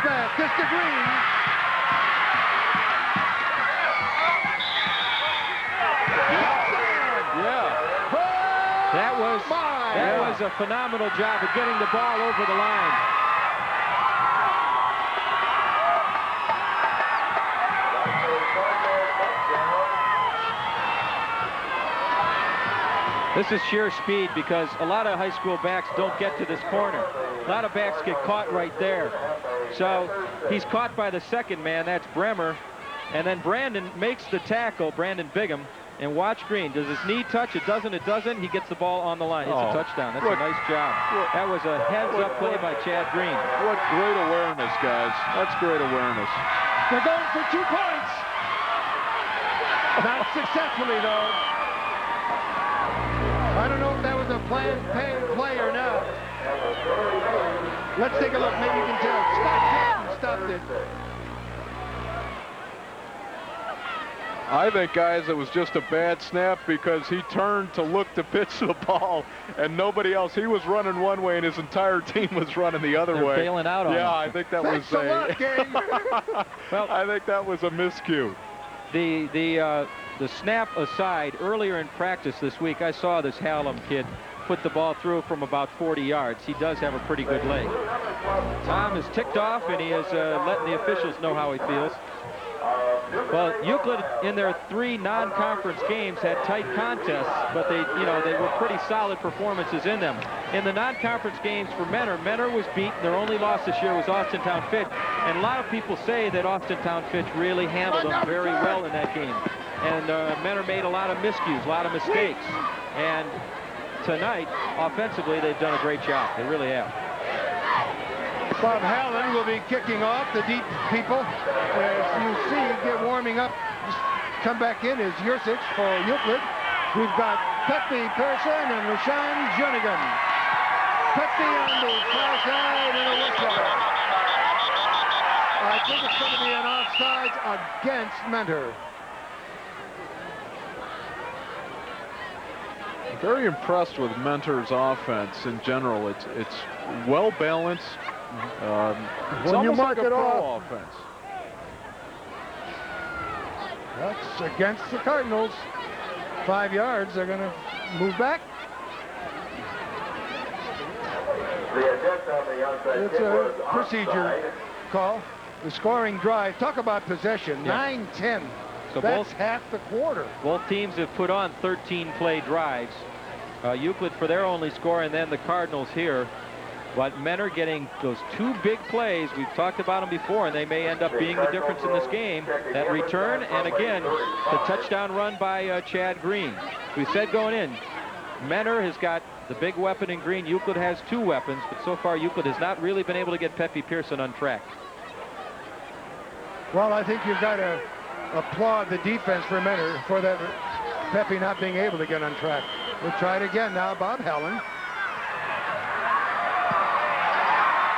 back. This to Green. That was a phenomenal job of getting the ball over the line. This is sheer speed because a lot of high school backs don't get to this corner. A lot of backs get caught right there. So he's caught by the second man, that's Bremer. And then Brandon makes the tackle, Brandon Bigham. And watch Green. Does his knee touch? It doesn't. It doesn't. He gets the ball on the line. It's a touchdown. That's a nice job. That was a heads-up play by Chad Green. What great awareness, guys. That's great awareness. They're going for 2 points. Not successfully, though. I don't know if that was a planned play or not. Let's take a look. Maybe you can tell. Stopped it. I think, guys, it was just a bad snap because he turned to look to pitch the ball, and nobody else. He was running one way, and his entire team was running the other way. They're bailing out on him. Yeah, I think that was well, I think that was a miscue. The snap aside, earlier in practice this week, I saw this Hallam kid put the ball through from about 40 yards. He does have a pretty good leg. Tom is ticked off, and he is letting the officials know how he feels. Well, Euclid in their 3 non-conference games had tight contests, but they were pretty solid performances in them. In the non-conference games for Mentor was beat. Their only loss this year was Austintown Fitch, and a lot of people say that Austintown Fitch really handled them very well in that game. And Mentor made a lot of miscues, a lot of mistakes. And tonight, offensively, they've done a great job. They really have. Bob Hallen will be kicking off. The deep people, as you see, get warming up. Just come back in is Yursich for Euclid. We've got Pepe Pearson and Rashawn Junigan. Pepe on the far side and a whistle. I think it's going to be an offside against Mentor. Very impressed with Mentor's offense in general. It's well balanced. It's when you almost mark like a it pro off, offense. That's against the Cardinals. 5 yards. They're going to move back. It's a procedure call. The scoring drive. Talk about possession. 9-10. So that's half the quarter. Both teams have put on 13-play drives. Euclid for their only score, and then the Cardinals here. But Mentor getting those 2 big plays. We've talked about them before, and they may end up being the difference in this game. That return, and again, the touchdown run by Chad Green. We said going in, Mentor has got the big weapon in Green. Euclid has 2 weapons, but so far Euclid has not really been able to get Pepe Pearson on track. Well, I think you've got to applaud the defense for Mentor for that Pepe not being able to get on track. We'll try it again now. Bob Helen.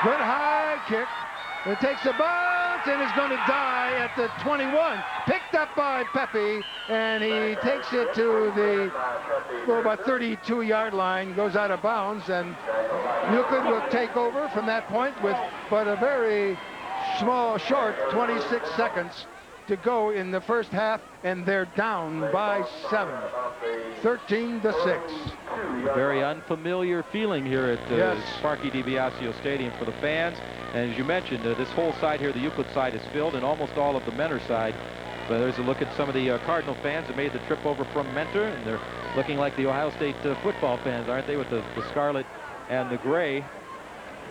Good high kick. It takes a bounce and is going to die at the 21. Picked up by Pepe, and he takes it to the about 32-yard line, goes out of bounds, and Euclid will take over from that point with but a very short 26 seconds to go in the first half, and they're down by 7, 13-6. A very unfamiliar feeling here at Sparky DiBiasio Stadium for the fans. And as you mentioned, this whole side here, the Euclid side, is filled, and almost all of the Mentor side. But there's a look at some of the Cardinal fans that made the trip over from Mentor, and they're looking like the Ohio State football fans, aren't they, with the scarlet and the gray.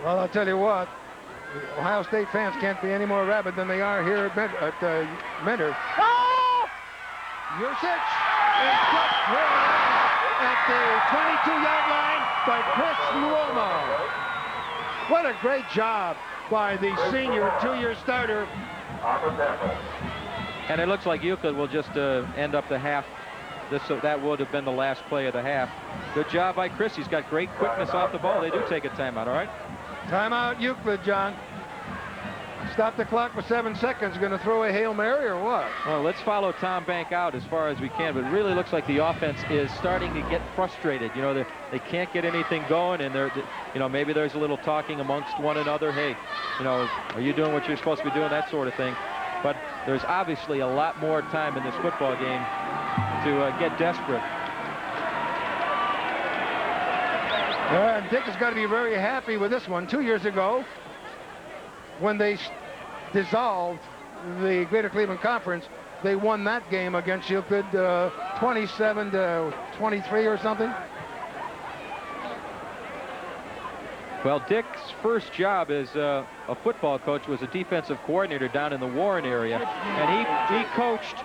Well, I'll tell you what. Ohio State fans can't be any more rabid than they are here at Mentor. Oh! Yursich is cut at the 22-yard line by Chris Nuomo. What a great job by the senior 2-year starter. And it looks like Euclid will just end up the half. That would have been the last play of the half. Good job by Chris. He's got great quickness off the ball. They do take a timeout, all right? Timeout, Euclid, John. stop the clock with 7 seconds. Going to throw a Hail Mary or what? Well, let's follow Tom Bank out as far as we can, but it really looks like the offense is starting to get frustrated. You know, they can't get anything going, and you know, maybe there's a little talking amongst one another. Hey, you know, are you doing what you're supposed to be doing? That sort of thing. But there's obviously a lot more time in this football game to get desperate. And Dick has got to be very happy with this one. 2 years ago, when they dissolved the Greater Cleveland Conference, they won that game against Euclid 27-23 or something. Well, Dick's first job as a football coach was a defensive coordinator down in the Warren area, and he coached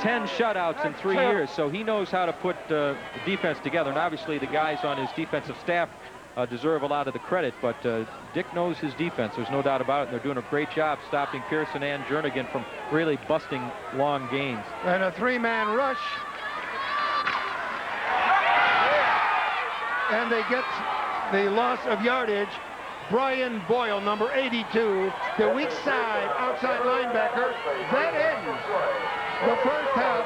10 shutouts in 3 years, so he knows how to put the defense together. And obviously the guys on his defensive staff deserve a lot of the credit, but Dick knows his defense. There's no doubt about it, and they're doing a great job stopping Pearson and Jernigan from really busting long gains. And a 3-man rush. And they get the loss of yardage. Brian Boyle, number 82, the weak side outside linebacker. That ends the first half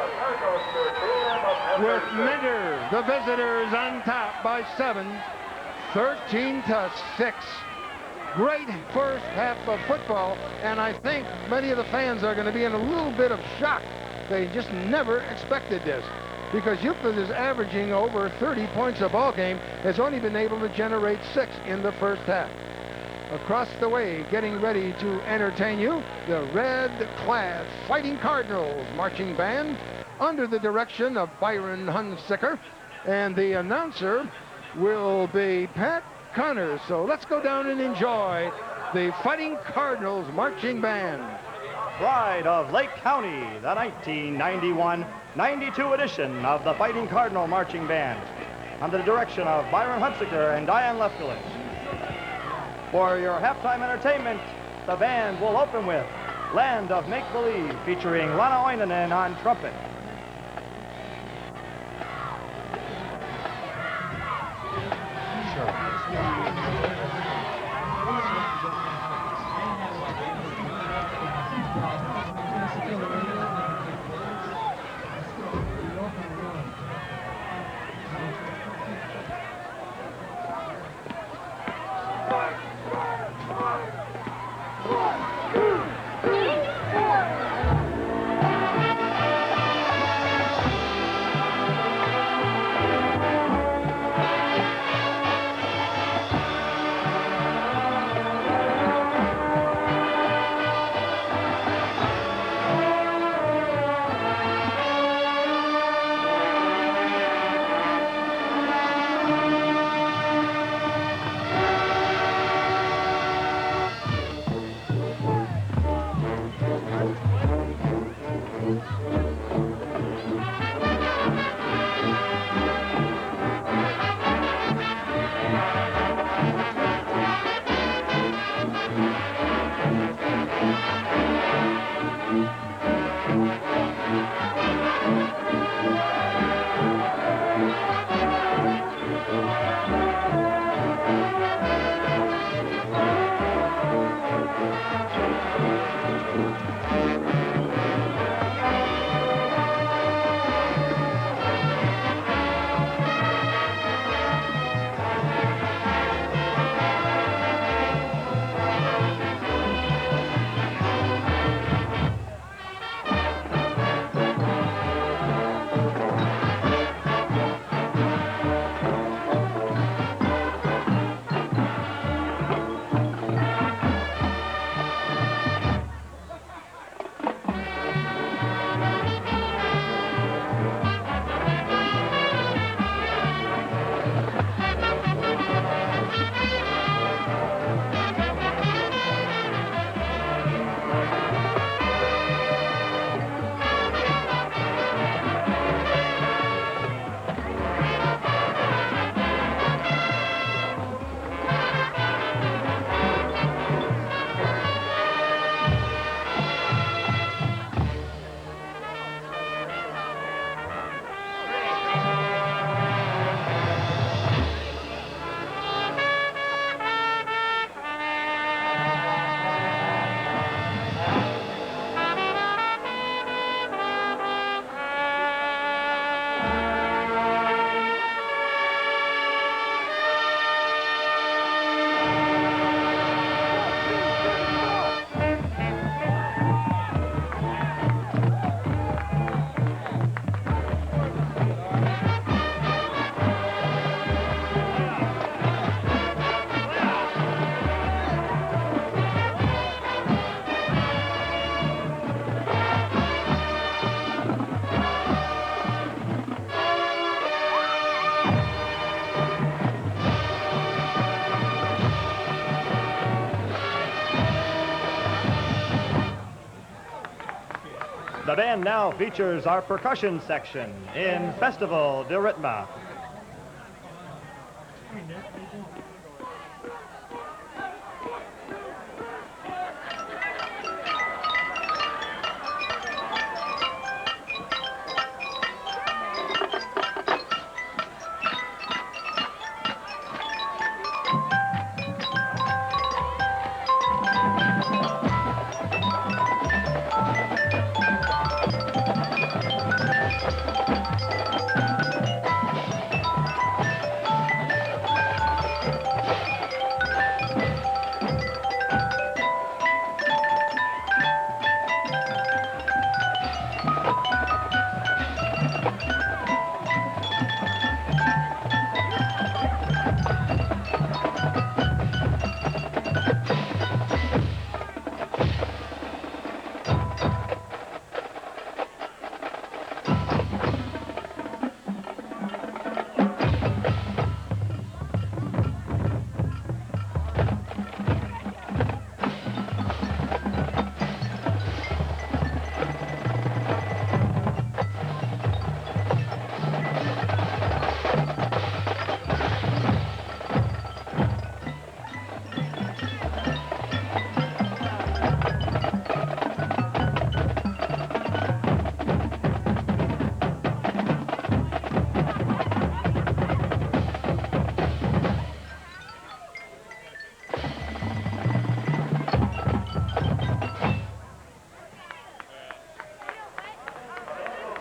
with Mentor, the visitors, on top by 7, 13-6. Great first half of football, and I think many of the fans are going to be in a little bit of shock. They just never expected this, because Euclid is averaging over 30 points a ball game, has only been able to generate 6 in the first half. Across the way, getting ready to entertain you, the red-clad Fighting Cardinals marching band under the direction of Byron Hunsicker, and the announcer will be Pat Connors. So let's go down and enjoy the Fighting Cardinals marching band. Pride of Lake County, the 1991-92 edition of the Fighting Cardinal Marching Band, under the direction of Byron Hunsicker and Diane Lefkowitz. For your halftime entertainment, the band will open with Land of Make-Believe, featuring Lana Oinanen on trumpet. The band now features our percussion section in Festival de Ritme.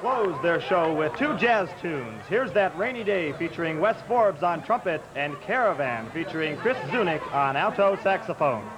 Close their show with 2 jazz tunes. Here's That Rainy Day featuring Wes Forbes on trumpet and Caravan featuring Chris Zunick on alto saxophone.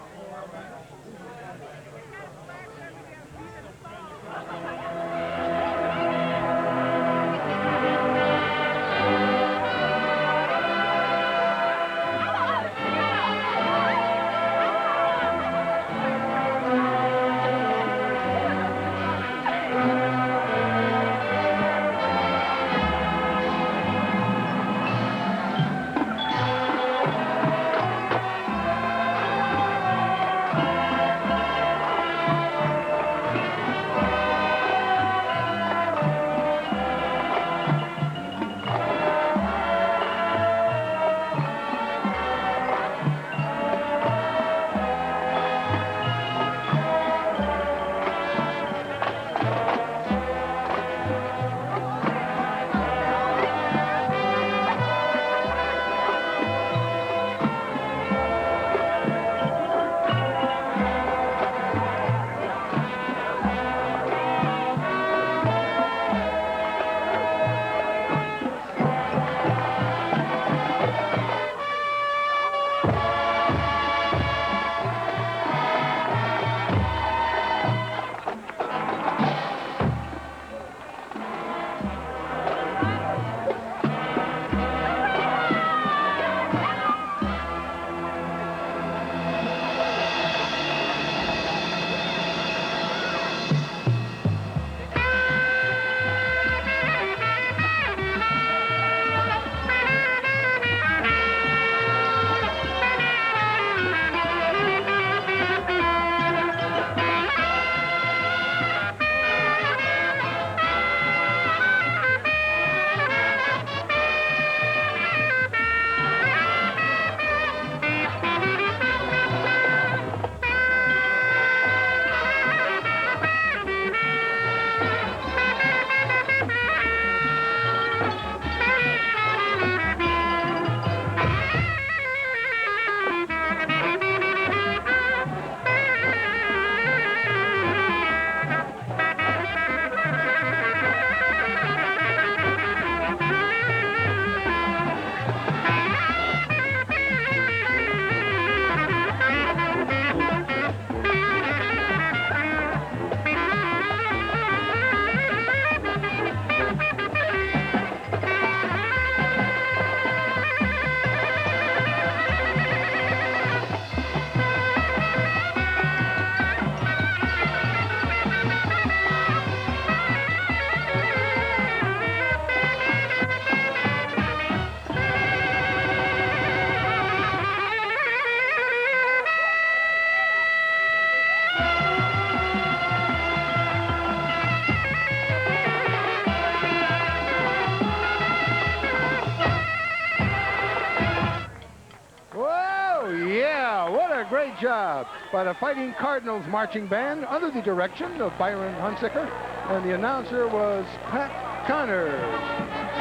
job by the Fighting Cardinals Marching Band under the direction of Byron Hunsicker, and the announcer was Pat Connors.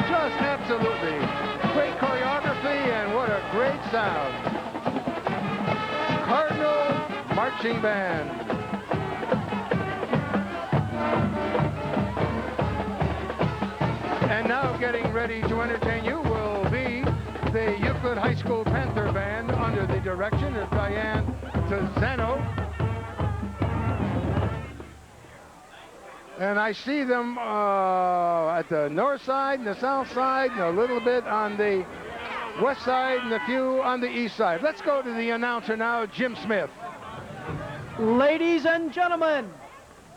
Just absolutely great choreography, and what a great sound. Cardinal Marching Band. And now getting ready to entertain you will be the Euclid High School Panther Band under the direction of Diane Tizano. And I see them at the north side and the south side and a little bit on the west side and a few on the east side. Let's go to the announcer now, Jim Smith. Ladies and gentlemen,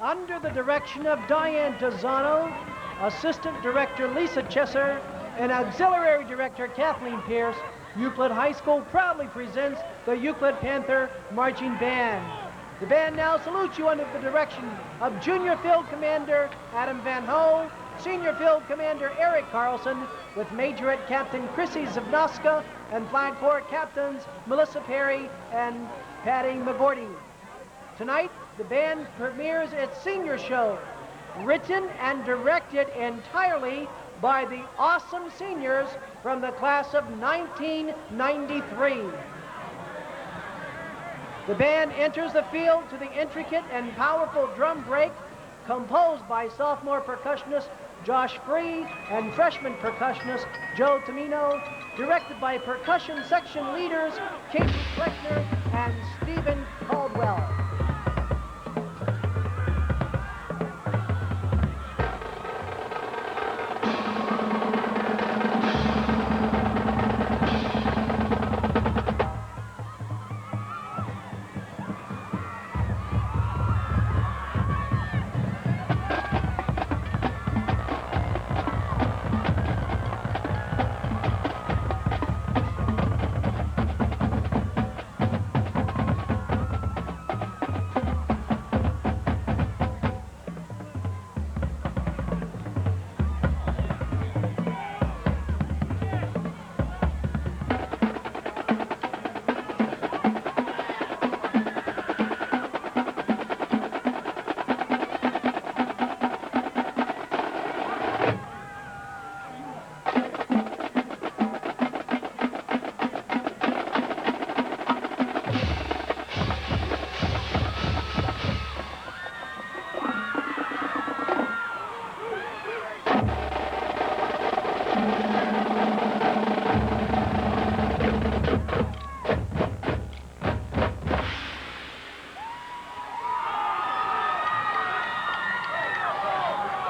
under the direction of Diane Tizano, Assistant Director Lisa Chesser, and Auxiliary Director Kathleen Pierce, Euclid High School proudly presents the Euclid Panther Marching Band. The band now salutes you under the direction of Junior Field Commander Adam Van Ho, Senior Field Commander Eric Carlson, with Majorette Captain Chrissy Zavnoska and Flag Corps Captains Melissa Perry and Patty McGordy. Tonight, the band premieres its senior show, written and directed entirely by the awesome seniors from the class of 1993. The band enters the field to the intricate and powerful drum break composed by sophomore percussionist Josh Free and freshman percussionist Joe Tomino, directed by percussion section leaders Casey Kleckner and Stephen Caldwell.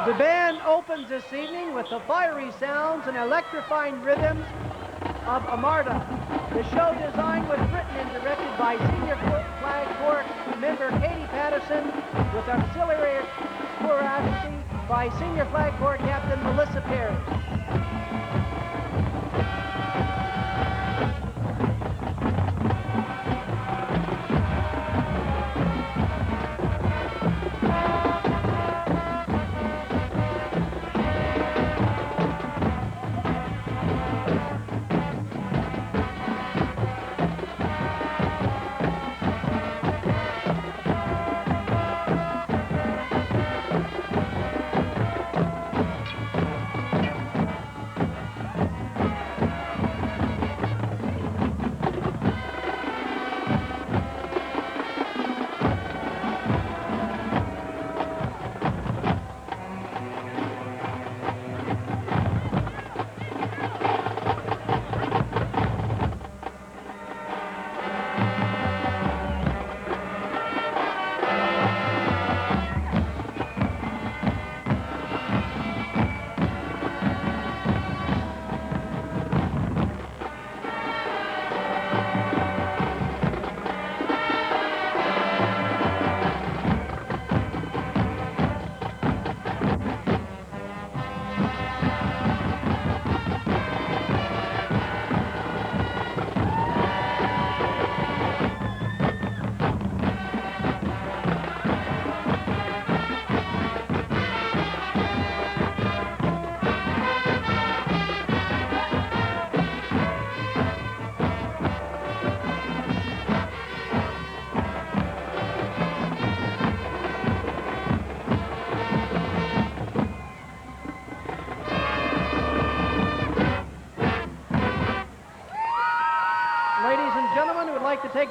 The band opens this evening with the fiery sounds and electrifying rhythms of Amarta. The show designed was written and directed by Senior Flag Corps member Katie Patterson, with auxiliary choreography by Senior Flag Corps Captain Melissa Perry.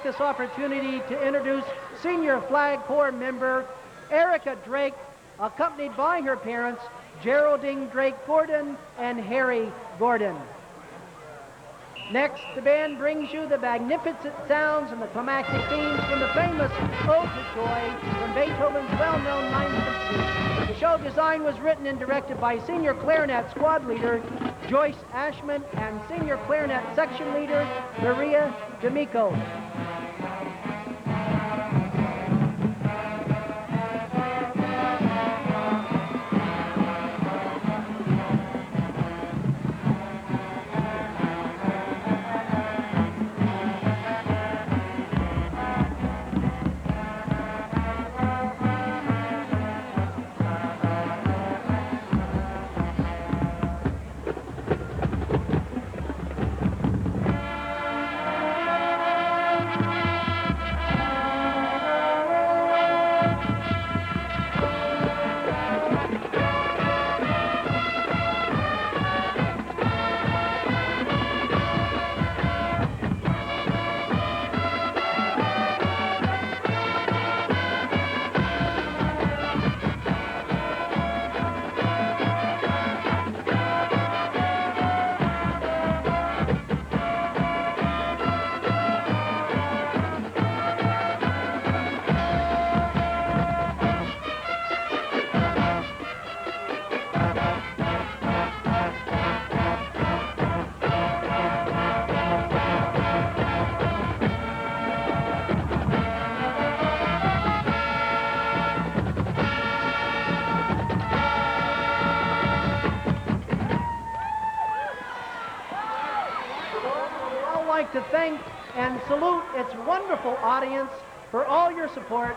this opportunity to introduce Senior Flag Corps member Erica Drake, accompanied by her parents, Geraldine Drake Gordon and Harry Gordon. Next, the band brings you the magnificent sounds and the climactic themes from the famous Ode to Joy from Beethoven's well-known Ninth Symphony. The show design was written and directed by Senior Clarinet Squad Leader Joyce Ashman and Senior Clarinet Section Leader Maria D'Amico. To thank and salute its wonderful audience for all your support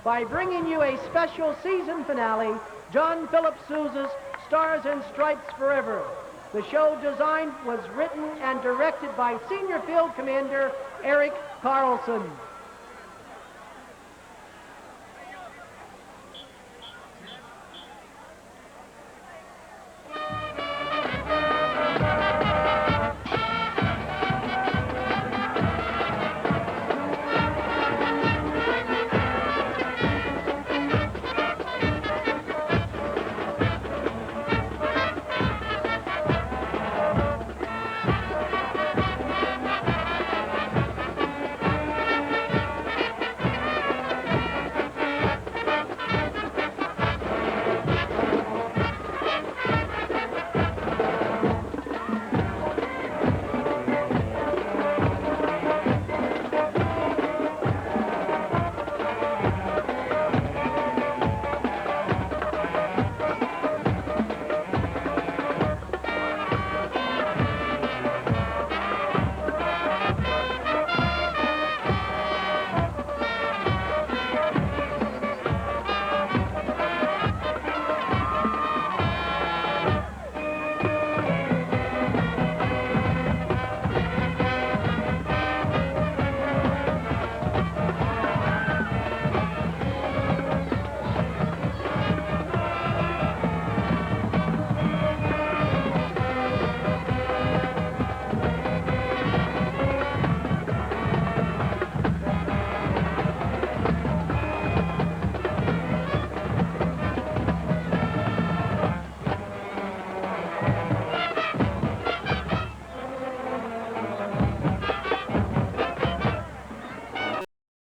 by bringing you a special season finale, John Philip Sousa's Stars and Stripes Forever. The show design was written and directed by Senior Field Commander Eric Carlson.